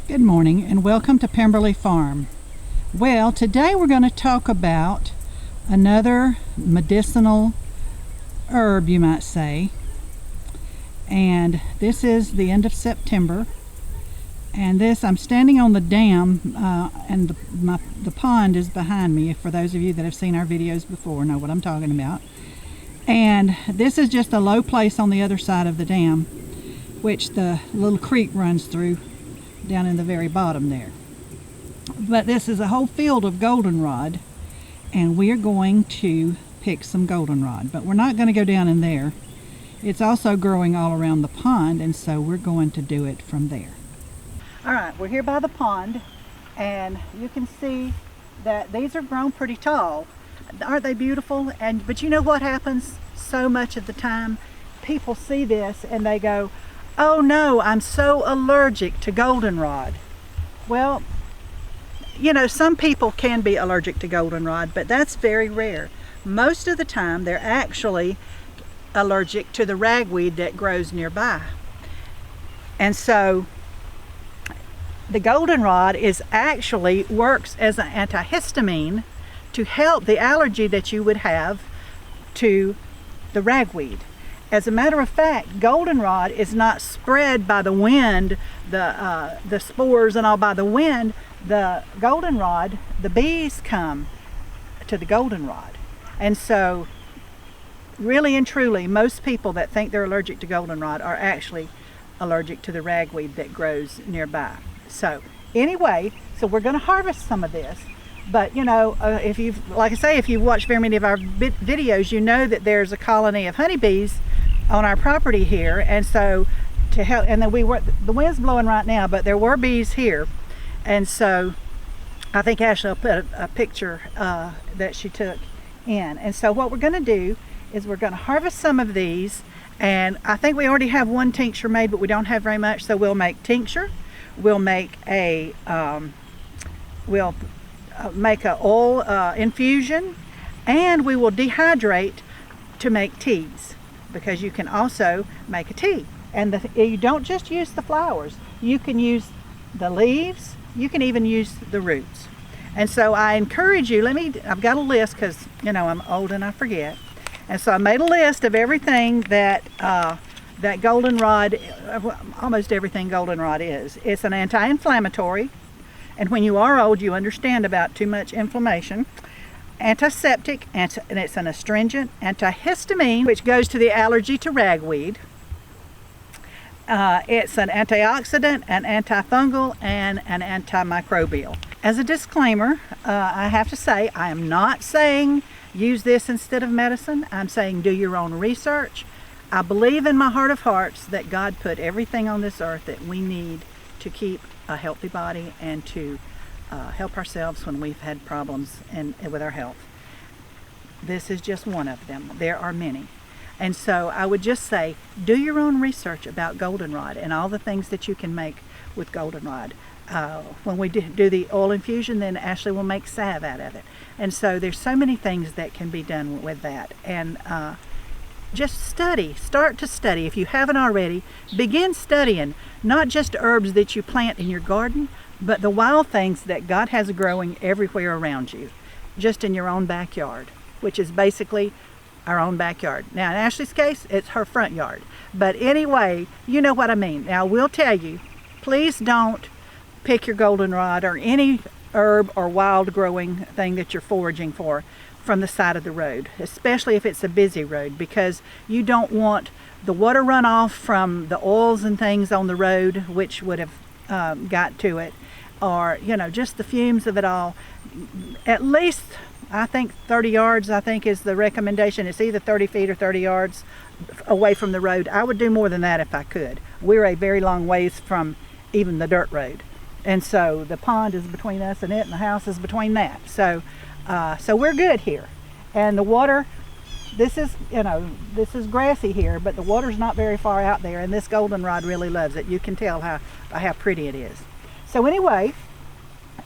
Good morning and welcome to Pemberley Farm. Well, today we're going to talk about another medicinal herb, you might say. And this is the end of September. And this, I'm standing on the dam and the pond is behind me. For those of you that have seen our videos before know what I'm talking about. And this is just a low place on the other side of the dam, which the little creek runs through down in the very bottom there. But this is a whole field of goldenrod, and we are going to pick some goldenrod, but we're not going to go down in there. It's also growing all around the pond, and so we're going to do it from there. All right, we're here by the pond, and you can see that these are grown pretty tall. Aren't they beautiful? But you know what happens so much of the time? People see this and they go, "Oh no, I'm so allergic to goldenrod." Well, you know, some people can be allergic to goldenrod, but that's very rare. Most of the time, they're actually allergic to the ragweed that grows nearby. And so, the goldenrod actually works as an antihistamine to help the allergy that you would have to the ragweed. As a matter of fact, goldenrod is not spread by the wind, the spores and all by the wind. The goldenrod, the bees come to the goldenrod. And so, really and truly, most people that think they're allergic to goldenrod are actually allergic to the ragweed that grows nearby. So, anyway, we're going to harvest some of this. But you know, if you've watched very many of our videos, you know that there's a colony of honeybees on our property here, and so to help, and then the wind's blowing right now, but there were bees here, and so I think Ashley will put a picture that she took in. And so what we're going to do is we're going to harvest some of these, and I think we already have one tincture made, but we don't have very much, so we'll make tincture. We'll make a oil infusion, and we will dehydrate to make teas, because you can also make a tea. And you don't just use the flowers, you can use the leaves, you can even use the roots. And so I encourage you, I've got a list, because you know I'm old and I forget, and so I made a list of everything that that goldenrod, almost everything goldenrod is. It's an anti-inflammatory, and when you are old, you understand about too much inflammation. Antiseptic, and it's an astringent, antihistamine, which goes to the allergy to ragweed. It's an antioxidant, an antifungal, and an antimicrobial. As a disclaimer, I have to say, I am not saying use this instead of medicine. I'm saying do your own research. I believe in my heart of hearts that God put everything on this earth that we need to keep a healthy body and to help ourselves when we've had problems with our health. This is just one of them. There are many. And so I would just say, do your own research about goldenrod and all the things that you can make with goldenrod. When we do the oil infusion, then Ashley will make salve out of it. And so there's so many things that can be done with that. And just start to study. If you haven't already, begin studying not just herbs that you plant in your garden, but the wild things that God has growing everywhere around you, just in your own backyard, which is basically our own backyard. Now in Ashley's case, it's her front yard. But anyway, you know what I mean. Now I will tell you, please don't pick your goldenrod or any herb or wild growing thing that you're foraging for from the side of the road, especially if it's a busy road, because you don't want the water runoff from the oils and things on the road, which would have got to it, or you know, just the fumes of it all. At least I think 30 yards I think is the recommendation. It's either 30 feet or 30 yards away from the road. I would do more than that if I could. We're a very long ways from even the dirt road, and so the pond is between us and it, and the house is between that. So we're good here. And the water, this is grassy here, but the water's not very far out there, and this goldenrod really loves it. You can tell how pretty it is. So anyway,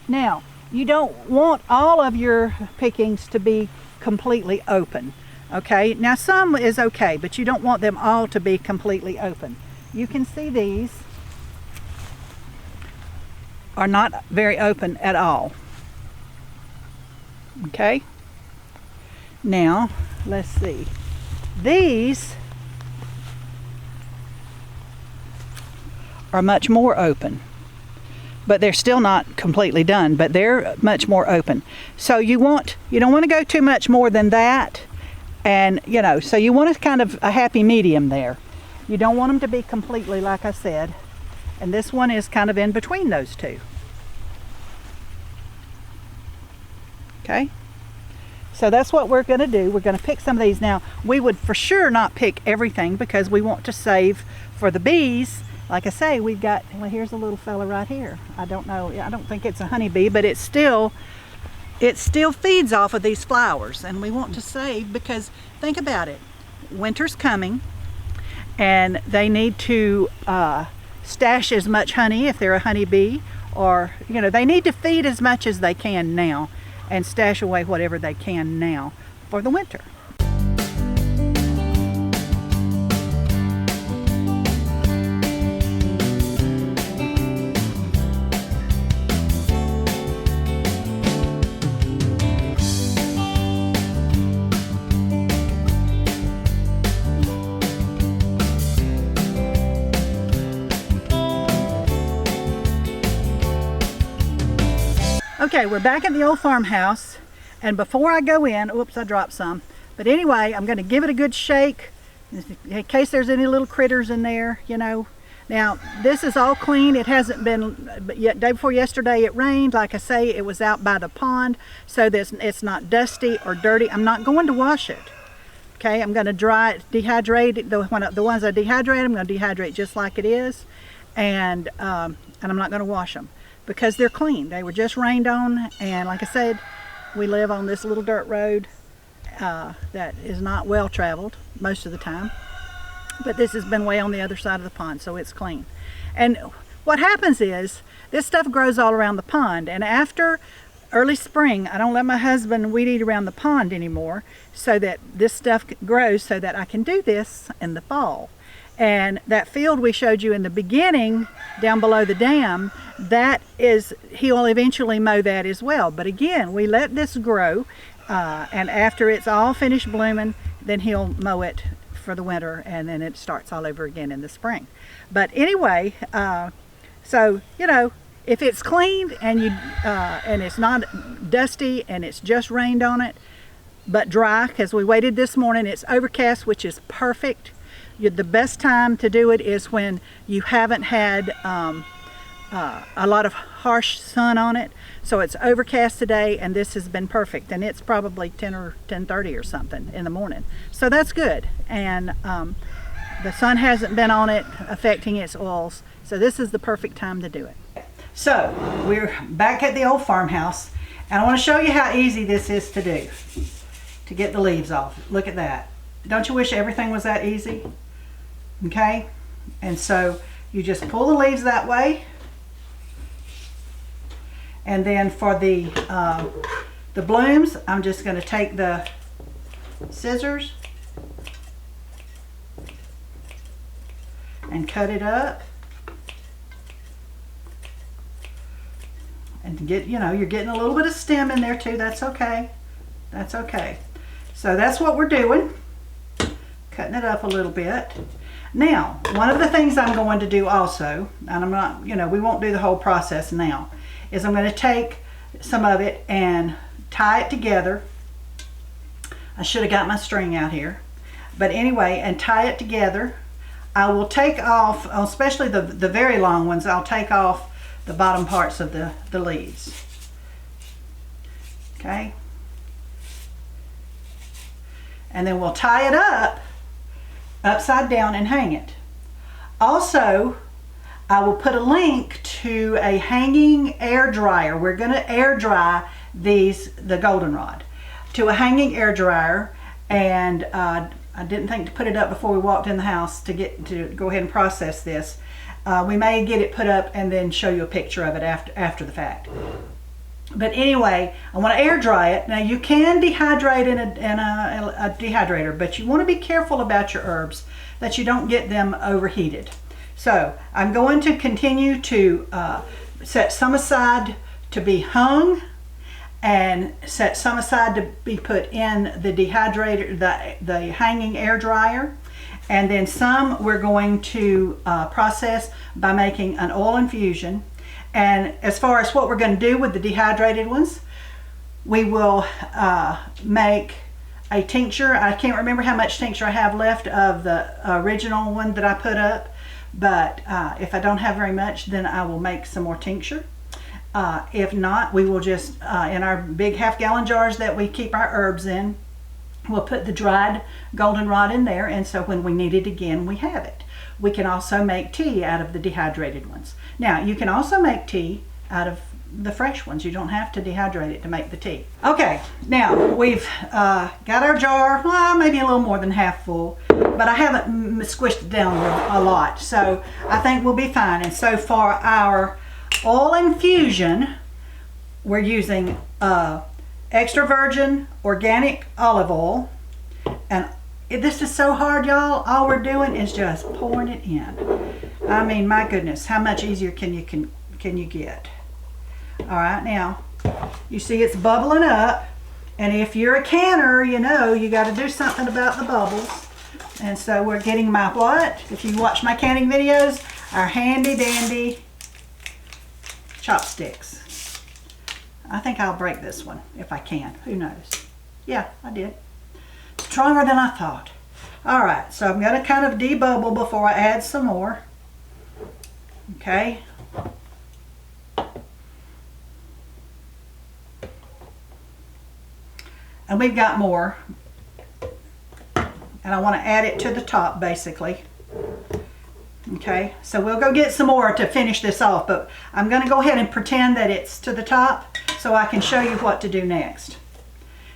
now you don't want all of your pickings to be completely open. Okay, now some is okay, but you don't want them all to be completely open. You can see these are not very open at all. Okay, now let's see, these are much more open, but they're still not completely done, but they're much more open. So you don't want to go too much more than that, and so you want kind of a happy medium there. You don't want them to be completely, like I said, and this one is kind of in between those two. Okay, so that's what we're going to do. We're going to pick some of these. Now, we would for sure not pick everything because we want to save for the bees. Like I say, we've got, well, here's a little fella right here. I don't know, I don't think it's a honeybee, but it still feeds off of these flowers, and we want to save because think about it, winter's coming and they need to stash as much honey if they're a honeybee, or they need to feed as much as they can now and stash away whatever they can now for the winter. Okay, we're back at the old farmhouse, and before I go in, oops, I dropped some, but anyway, I'm going to give it a good shake in case there's any little critters in there, Now, this is all clean. It hasn't been, but yet day before yesterday it rained. Like I say, it was out by the pond, so that it's not dusty or dirty. I'm not going to wash it. Okay, I'm going to dehydrate it. The ones I dehydrate, I'm going to dehydrate just like it is, and I'm not going to wash them, because they're clean. They were just rained on, and like I said, we live on this little dirt road that is not well traveled most of the time, but this has been way on the other side of the pond, so it's clean. And what happens is this stuff grows all around the pond, and after early spring, I don't let my husband weed eat around the pond anymore, so that this stuff grows so that I can do this in the fall. And that field we showed you in the beginning down below the dam, he'll eventually mow that as well. But again, we let this grow, and after it's all finished blooming, then he'll mow it for the winter, and then it starts all over again in the spring. But anyway, so if it's clean and and it's not dusty and it's just rained on it, but dry, because we waited this morning, it's overcast, which is perfect. The best time to do it is when you haven't had a lot of harsh sun on it. So it's overcast today, and this has been perfect, and it's probably 10 or 10:30 or something in the morning, so that's good. And the sun hasn't been on it affecting its oils, so this is the perfect time to do it. So we're back at the old farmhouse, and I want to show you how easy this is to do, to get the leaves off. Look at that. Don't you wish everything was that easy? Okay, and so you just pull the leaves that way, and then for the blooms, I'm just going to take the scissors and cut it up, and you're getting a little bit of stem in there too. That's okay. That's okay. So that's what we're doing, cutting it up a little bit. Now, one of the things I'm going to do also, and I'm not, we won't do the whole process now, is I'm going to take some of it and tie it together. I should have got my string out here. But anyway, and tie it together. I will take off, especially the very long ones, I'll take off the bottom parts of the leaves. Okay? And then we'll tie it up upside down and hang it. Also, I will put a link to a hanging air dryer. We're going to air dry the goldenrod to a hanging air dryer, and I didn't think to put it up before we walked in the house to go ahead and process this. We may get it put up and then show you a picture of it after the fact. But anyway, I want to air dry it. Now you can dehydrate in a dehydrator, but you want to be careful about your herbs that you don't get them overheated. So I'm going to continue to set some aside to be hung, and set some aside to be put in the dehydrator, the hanging air dryer. And then some we're going to process by making an oil infusion. And as far as what we're going to do with the dehydrated ones, we will make a tincture. I can't remember how much tincture I have left of the original one that I put up, but if I don't have very much, then I will make some more tincture. If not, we will just, in our big half-gallon jars that we keep our herbs in, we'll put the dried goldenrod in there, and so when we need it again, we have it. We can also make tea out of the dehydrated ones. Now, you can also make tea out of the fresh ones. You don't have to dehydrate it to make the tea. Okay, now we've got our jar, well, maybe a little more than half full, but I haven't squished it down a lot, so I think we'll be fine. And so for our oil infusion, we're using extra virgin organic olive oil, and this is so hard, y'all. All we're doing is just pouring it in. I mean, my goodness, how much easier can you get? All right, now you see it's bubbling up, and if you're a canner, you know you got to do something about the bubbles. And so we're getting my what? If you watch my canning videos, our handy dandy chopsticks. I think I'll break this one if I can. Who knows? Yeah, I did. Stronger than I thought. All right, so I'm going to kind of debubble before I add some more. Okay. And we've got more. And I want to add it to the top, basically. Okay, so we'll go get some more to finish this off, but I'm going to go ahead and pretend that it's to the top so I can show you what to do next.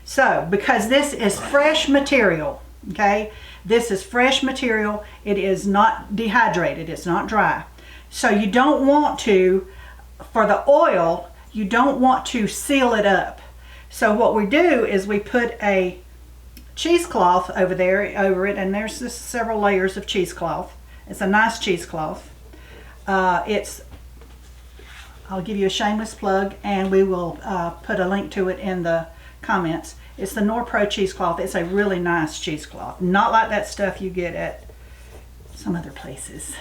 So, because this is fresh material, okay, this is fresh material, it is not dehydrated, it's not dry. So you don't want to, for the oil, you don't want to seal it up. So what we do is we put a cheesecloth over it, and there's just several layers of cheesecloth. It's a nice cheesecloth. I'll give you a shameless plug, and we will put a link to it in the comments. It's the Norpro cheesecloth. It's a really nice cheesecloth. Not like that stuff you get at some other places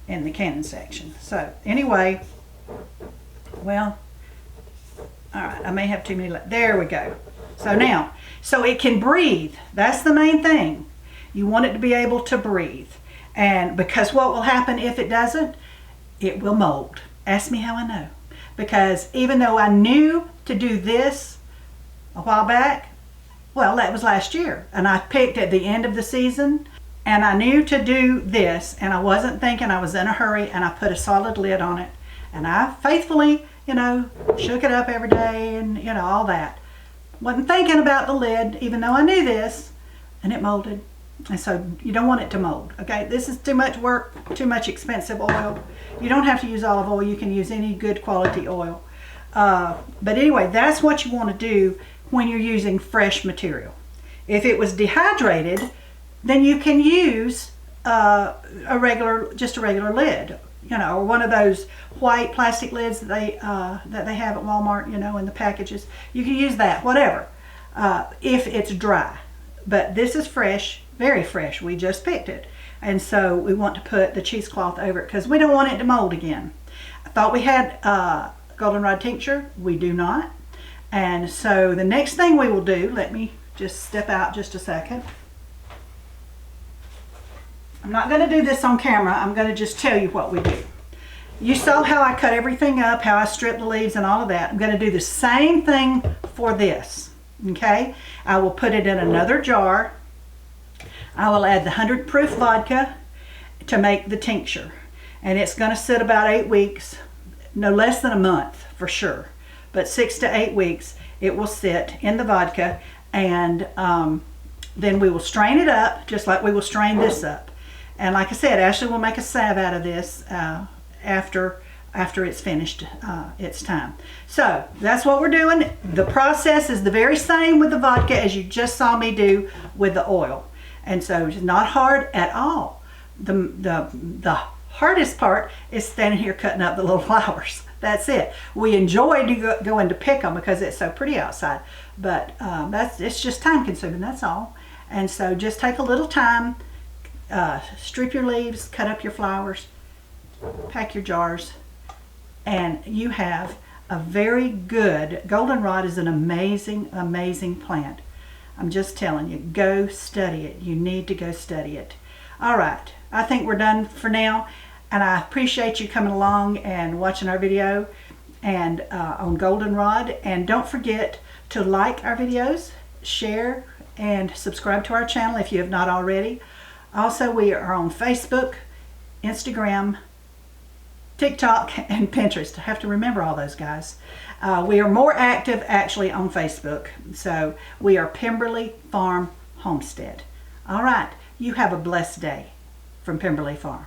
in the canning section. So anyway, well, all right, I may have too many. There we go. So now, so it can breathe. That's the main thing. You want it to be able to breathe. And because what will happen if it doesn't, it will mold. Ask me how I know. Because even though I knew to do this a while back, well, that was last year, and I picked at the end of the season, and I knew to do this, and I wasn't thinking, I was in a hurry, and I put a solid lid on it, and I faithfully, you know, shook it up every day, and you know, all that. Wasn't thinking about the lid, even though I knew this, and it molded. And so you don't want it to mold, okay? This is too much work, too much expensive oil. You don't have to use olive oil. You can use any good quality oil. But anyway, that's what you want to do when you're using fresh material. If it was dehydrated, then you can use just a regular lid, you know, or one of those white plastic lids that they have at Walmart, you know, in the packages. You can use that, whatever, if it's dry. But this is fresh, very fresh. We just picked it. And so we want to put the cheesecloth over it because we don't want it to mold again. I thought we had goldenrod tincture. We do not. And so the next thing we will do, let me just step out just a second. I'm not going to do this on camera. I'm going to just tell you what we do. You saw how I cut everything up, how I stripped the leaves and all of that. I'm going to do the same thing for this. Okay? I will put it in another jar. I will add the 100 proof vodka to make the tincture. And it's going to sit about 8 weeks, no less than a month for sure. But 6 to 8 weeks it will sit in the vodka, and then we will strain it up just like we will strain this up. And like I said, Ashley will make a salve out of this after it's finished its time. So that's what we're doing. The process is the very same with the vodka as you just saw me do with the oil. And so it's not hard at all. The hardest part is standing here cutting up the little flowers. That's it. We enjoy going to pick them because it's so pretty outside, but it's just time consuming, that's all. And so just take a little time, strip your leaves, cut up your flowers, pack your jars, and you have a very good, goldenrod is an amazing, amazing plant. I'm just telling you, go study it. You need to go study it. All right, I think we're done for now, and I appreciate you coming along and watching our video and on goldenrod. And don't forget to like our videos, share, and subscribe to our channel if you have not already. Also, we are on Facebook, Instagram, TikTok, and Pinterest. I have to remember all those guys. We are more active actually on Facebook. So we are Pemberley Farm Homestead. All right, you have a blessed day from Pemberley Farm.